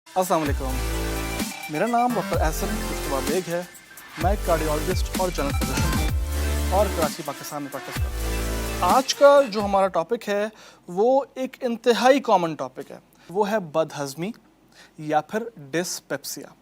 अस्सलाम वालेकुम। मेरा नाम डॉक्टर एहसन मुश्तबा बेग है। मैं एक कार्डियोलॉजिस्ट और जनरल फिजिशियन हूँ और कराची पाकिस्तान में प्रैक्टिस करता हूँ। आज का जो हमारा टॉपिक है वो एक इंतहाई कॉमन टॉपिक है, वो है बदहज़मी या फिर डिस्पेप्सिया।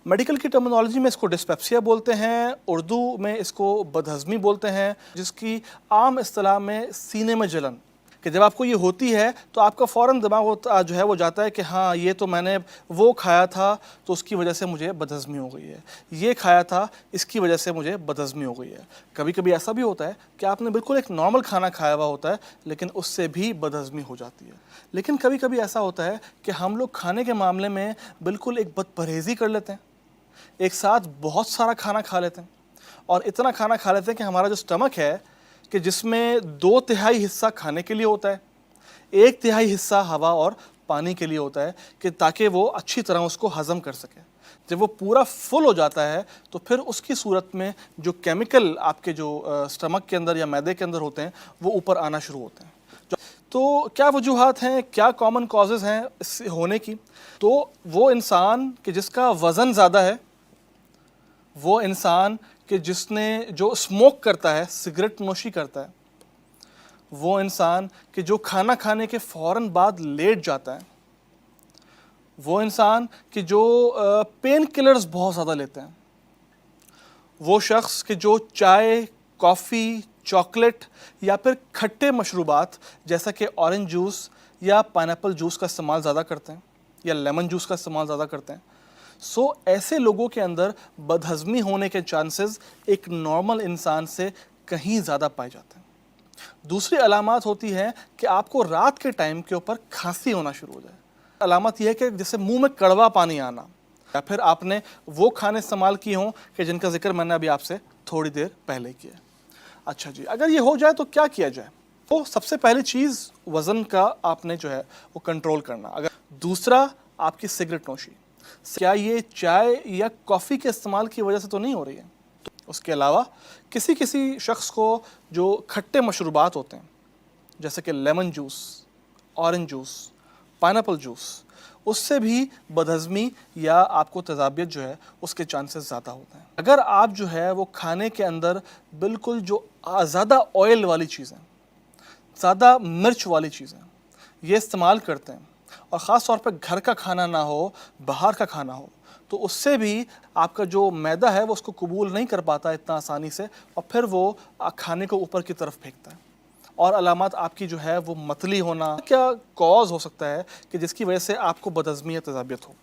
मेडिकल की टर्मिनोलॉजी में इसको डिस्पेप्सिया बोलते हैं, उर्दू में इसको बदहज़मी बोलते हैं, जिसकी आम इस्तिलाह में सीने में जलन, कि जब आपको ये होती है तो आपका फ़ौरन दिमाग होता जो है वो जाता है कि हाँ, ये तो मैंने वो खाया था तो उसकी वजह से मुझे बदहज़मी हो गई है, ये खाया था इसकी वजह से मुझे बदहज़मी हो गई है। कभी कभी ऐसा भी होता है कि आपने बिल्कुल एक नॉर्मल खाना खाया हुआ होता है लेकिन उससे भी बदहज़मी हो जाती है। लेकिन कभी कभी ऐसा होता है कि हम लोग खाने के मामले में बिल्कुल एक बदपरहेज़ी कर लेते हैं, एक साथ बहुत सारा खाना खा लेते हैं और इतना खाना खा लेते हैं कि हमारा जो स्टमक है कि जिसमें 2/3 हिस्सा खाने के लिए होता है, 1/3 हिस्सा हवा और पानी के लिए होता है, कि ताकि वो अच्छी तरह उसको हज़म कर सके। जब वो पूरा फुल हो जाता है तो फिर उसकी सूरत में जो केमिकल आपके जो स्टमक के अंदर या मैदे के अंदर होते हैं वो ऊपर आना शुरू होते हैं। तो क्या वजूहात हैं, क्या कॉमन कॉजेज़ हैं इस होने की? तो वो इंसान कि जिसका वज़न ज़्यादा है, वो इंसान कि जिसने जो स्मोक करता है, सिगरेट नोशी करता है, वो इंसान कि जो खाना खाने के फ़ौरन बाद लेट जाता है, वो इंसान कि जो पेन किलर्स बहुत ज़्यादा लेते हैं, वो शख्स कि जो चाय, कॉफ़ी, चॉकलेट या फिर खट्टे मशरूबात जैसा कि ऑरेंज जूस या पाइनएप्पल जूस का इस्तेमाल ज़्यादा करते हैं या लेमन जूस का इस्तेमाल ज़्यादा करते हैं। ऐसे लोगों के अंदर बदहज़मी होने के चांसेस एक नॉर्मल इंसान से कहीं ज़्यादा पाए जाते हैं। दूसरी अलामत होती है कि आपको रात के टाइम के ऊपर खांसी होना शुरू हो जाए। अलामत यह है कि जैसे मुंह में कड़वा पानी आना, या फिर आपने वो खाने इस्तेमाल किए हों कि जिनका जिक्र मैंने अभी आपसे थोड़ी देर पहले किया। अच्छा जी, अगर ये हो जाए तो क्या किया जाए? तो सबसे पहली चीज़ वज़न का आपने जो है वो कंट्रोल करना। अगर दूसरा आपकी सिगरेट नोशी, क्या ये चाय या कॉफ़ी के इस्तेमाल की वजह से तो नहीं हो रही है? तो उसके अलावा किसी किसी शख्स को जो खट्टे मशरूबात होते हैं जैसे कि lemon juice, orange juice, pineapple juice, उससे भी बदहज़मी या आपको तेज़ाबियत जो है उसके चांसेस ज़्यादा होते हैं। अगर आप जो है वो खाने के अंदर बिल्कुल जो ज़्यादा ऑयल वाली चीज़ें, ज़्यादा मिर्च वाली चीज़ें ये इस्तेमाल करते हैं और ख़ास तौर पे घर का खाना ना हो, बाहर का खाना हो, तो उससे भी आपका जो मैदा है वो उसको कबूल नहीं कर पाता इतना आसानी से और फिर वो खाने को ऊपर की तरफ फेंकता है। और अलामत आपकी जो है वो मतली होना, क्या कॉज हो सकता है कि जिसकी वजह से आपको बदहज़मी या तेज़ाबियत हो?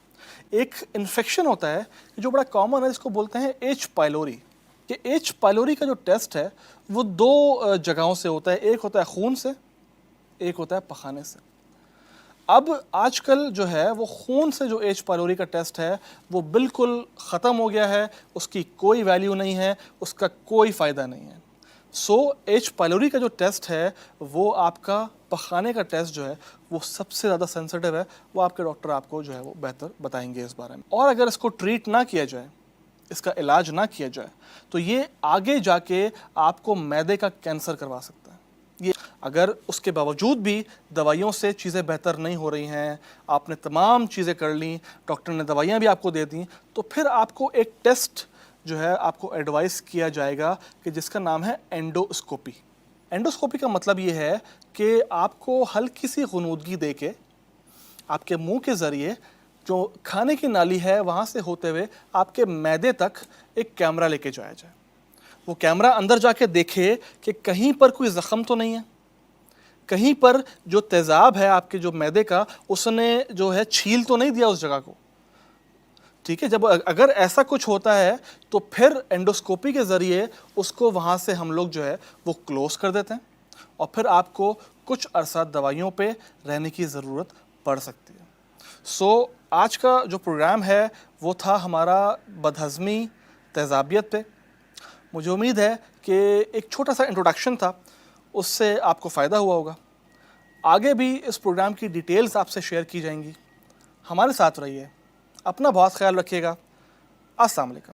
एक इन्फेक्शन होता है जो बड़ा कॉमन है, जिसको बोलते हैं एच पाइलोरी। कि एच पाइलोरी का जो टेस्ट है वो 2 जगहों से होता है, एक होता है खून से, एक होता है पखाने से। अब आजकल जो है वो खून से जो एच पाइलोरी का टेस्ट है वो बिल्कुल ख़त्म हो गया है, उसकी कोई वैल्यू नहीं है, उसका कोई फ़ायदा नहीं है। एच पाइलोरी का जो टेस्ट है वो आपका पखाने का टेस्ट जो है वो सबसे ज़्यादा सेंसिटिव है, वो आपके डॉक्टर आपको जो है वो बेहतर बताएंगे इस बारे में। और अगर इसको ट्रीट ना किया जाए, इसका इलाज ना किया जाए, तो ये आगे जाके आपको मैदे का कैंसर करवा सकता है। ये अगर उसके बावजूद भी दवाइयों से चीज़ें बेहतर नहीं हो रही हैं, आपने तमाम चीज़ें कर ली, डॉक्टर ने दवाइयाँ भी आपको दे दी, तो फिर आपको एक टेस्ट जो है आपको एडवाइस किया जाएगा कि जिसका नाम है एंडोस्कोपी। एंडोस्कोपी का मतलब ये है कि आपको हल्की सी ग़ुनूदगी दे के आपके मुंह के ज़रिए जो खाने की नाली है वहाँ से होते हुए आपके मैदे तक एक कैमरा लेके जाया जाए। वो कैमरा अंदर जाके देखे कि कहीं पर कोई ज़ख़म तो नहीं है, कहीं पर जो तेज़ाब है आपके जो मैदे का उसने जो है छील तो नहीं दिया उस जगह को। ठीक है, जब अगर ऐसा कुछ होता है तो फिर एंडोस्कोपी के ज़रिए उसको वहाँ से हम लोग जो है वो क्लोज़ कर देते हैं और फिर आपको कुछ अरसा दवाइयों पे रहने की ज़रूरत पड़ सकती है। आज का जो प्रोग्राम है वो था हमारा बदहज़मी, तेज़ाबियत पे। मुझे उम्मीद है कि एक छोटा सा इंट्रोडक्शन था, उससे आपको फ़ायदा हुआ होगा। आगे भी इस प्रोग्राम की डिटेल्स आपसे शेयर की जाएंगी। हमारे साथ रहिए, अपना बहुत ख्याल रखिएगा। अस्सलाम वालेकुम।